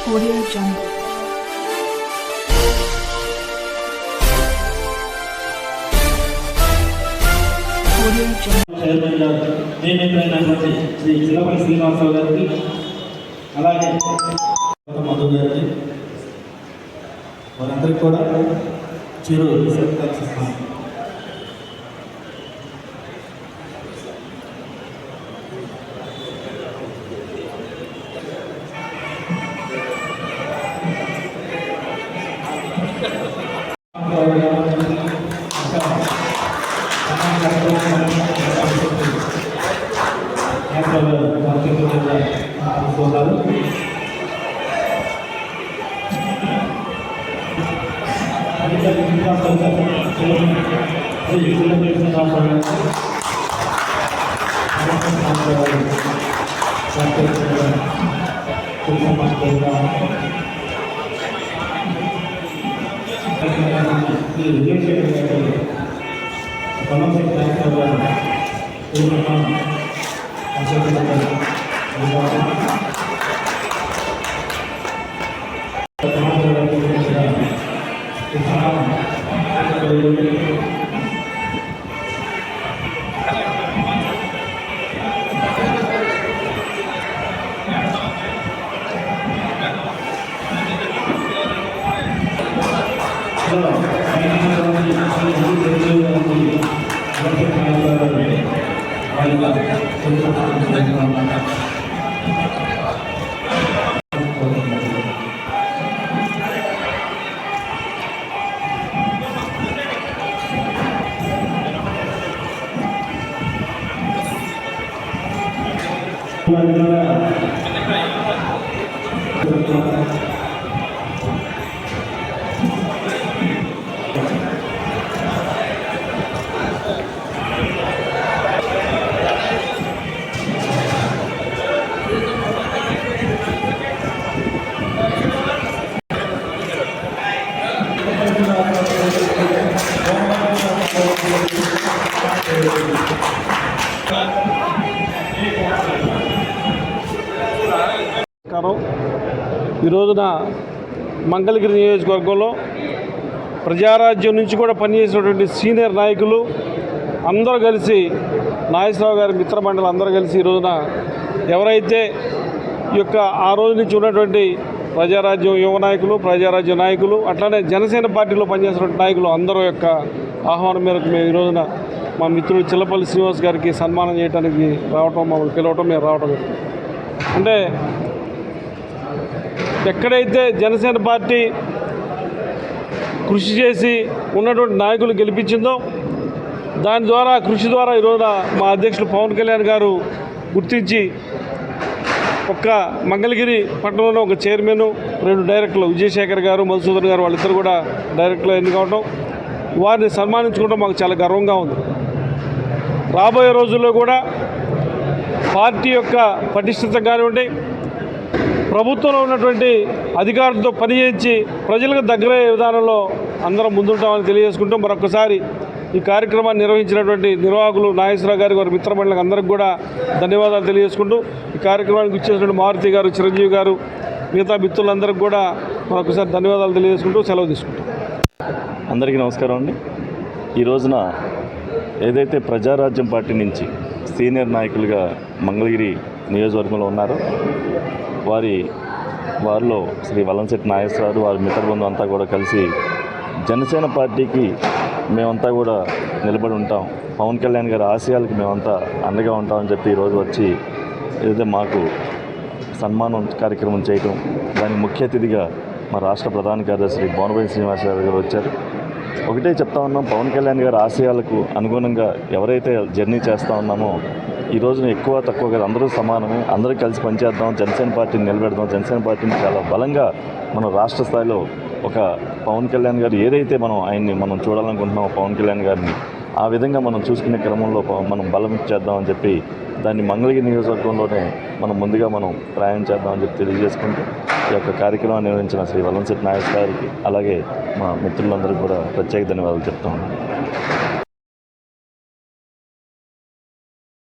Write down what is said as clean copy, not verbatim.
Audio Jungle. Audio Jungle. Chairman గారు నియమితులైనటువంటి శ్రీ చిల్లపల్లి శ్రీనివాసరావు గారికి, అలాగే మధు గారికి, వారందరికీ కూడా చిరు సత్కరిస్తున్నాను. ఈ రోజున మంగళగిరి నియోజకవర్గంలో ప్రజారాజ్యం నుంచి కూడా పనిచేసినటువంటి సీనియర్ నాయకులు అందరూ కలిసి, నాగేశ్వరరావు గారి మిత్రమండలి అందరూ కలిసి ఈ రోజున ఎవరైతే ఈ యొక్క ఆ రోజు నుంచి ఉన్నటువంటి ప్రజారాజ్యం యువ నాయకులు, ప్రజారాజ్యం నాయకులు, అట్లానే జనసేన పార్టీలో పనిచేసినటువంటి నాయకులు అందరూ యొక్క ఆహ్వానం మేరకు మేము ఈ రోజున మా మిత్రుడు చిల్లపల్లి శ్రీనివాస్ గారికి సన్మానం చేయడానికి రావటం, మమ్మల్ని పిలవటం, మేము రావటం. అంటే ఎక్కడైతే జనసేన పార్టీ కృషి చేసి ఉన్నటువంటి నాయకులు గెలిపించిందో దాని ద్వారా, కృషి ద్వారా ఈరోజు మా అధ్యక్షులు పవన్ కళ్యాణ్ గారు గుర్తించి ఒక్క మంగళగిరి పట్టణంలో ఒక చైర్మన్, 2 డైరెక్టర్లు విజయశేఖర్ గారు, మధుసూదన్ గారు, వాళ్ళిద్దరు కూడా డైరెక్టర్లు ఎన్నుకోవడం, వారిని సన్మానించుకోవడం మాకు చాలా గర్వంగా ఉంది. రాబోయే రోజుల్లో కూడా పార్టీ యొక్క పటిష్టత కానివ్వండి, ప్రభుత్వంలో ఉన్నటువంటి అధికారులతో పనిచేయించి ప్రజలకు దగ్గరయ్యే విధానంలో అందరం ముందుంటామని తెలియజేసుకుంటూ మరొకసారి ఈ కార్యక్రమాన్ని నిర్వహించినటువంటి నిర్వాహకులు నాగేశ్వరరావు గారి, వారి మిత్రమండలికి అందరికీ కూడా ధన్యవాదాలు తెలియజేసుకుంటూ ఈ కార్యక్రమానికి ఇచ్చేసినటువంటి మారుతి గారు, చిరంజీవి గారు, మిగతా మిత్రులందరికీ కూడా మరొకసారి ధన్యవాదాలు తెలియజేసుకుంటూ సెలవు తీసుకుంటాం. అందరికీ నమస్కారం అండి. ఈ రోజున ఏదైతే ప్రజారాజ్యం పార్టీ నుంచి సీనియర్ నాయకులుగా మంగళగిరి నియోజకవర్గంలో ఉన్నారో వారిలో శ్రీ వలంశెట్టి నాగేశ్వరరావు, వారి మిత్రబృందం అంతా కూడా కలిసి జనసేన పార్టీకి మేమంతా కూడా నిలబడి ఉంటాం, పవన్ కళ్యాణ్ గారి ఆశయాలకు మేమంతా అండగా ఉంటామని చెప్పి ఈరోజు వచ్చి ఏదైతే మాకు సన్మానం కార్యక్రమం చేయటం, దానికి ముఖ్య అతిథిగా మా రాష్ట్ర ప్రధాన కార్యదర్శి బోనబోయిన శ్రీనివాసరావు గారు వచ్చారు. ఒకటే చెప్తా ఉన్నాం, పవన్ కళ్యాణ్ గారి ఆశయాలకు అనుగుణంగా ఎవరైతే జర్నీ చేస్తూ ఉన్నామో ఈ రోజున ఎక్కువ తక్కువ కదా అందరూ సమానమే, అందరూ కలిసి పనిచేద్దాం, జనసేన పార్టీని నిలబెడదాం, జనసేన పార్టీని చాలా బలంగా మన రాష్ట్ర స్థాయిలో ఒక పవన్ కళ్యాణ్ గారు ఏదైతే మనం చూడాలనుకుంటున్నామో పవన్ కళ్యాణ్ గారిని ఆ విధంగా మనం చూసుకునే క్రమంలో మనం బలం చేద్దామని చెప్పి దాన్ని మంగళగిరి నియోజకవర్గంలోనే ముందుగా ప్రయాణం చేద్దామని చెప్పి తెలియజేసుకుంటూ ఈ యొక్క కార్యక్రమాన్ని నిర్వహించిన శ్రీ వలంశెట్టి నాగేశ్వర గారికి, అలాగే మా మిత్రులందరికీ కూడా ప్రత్యేక ధన్యవాదాలు చెప్తా ఉన్నాను.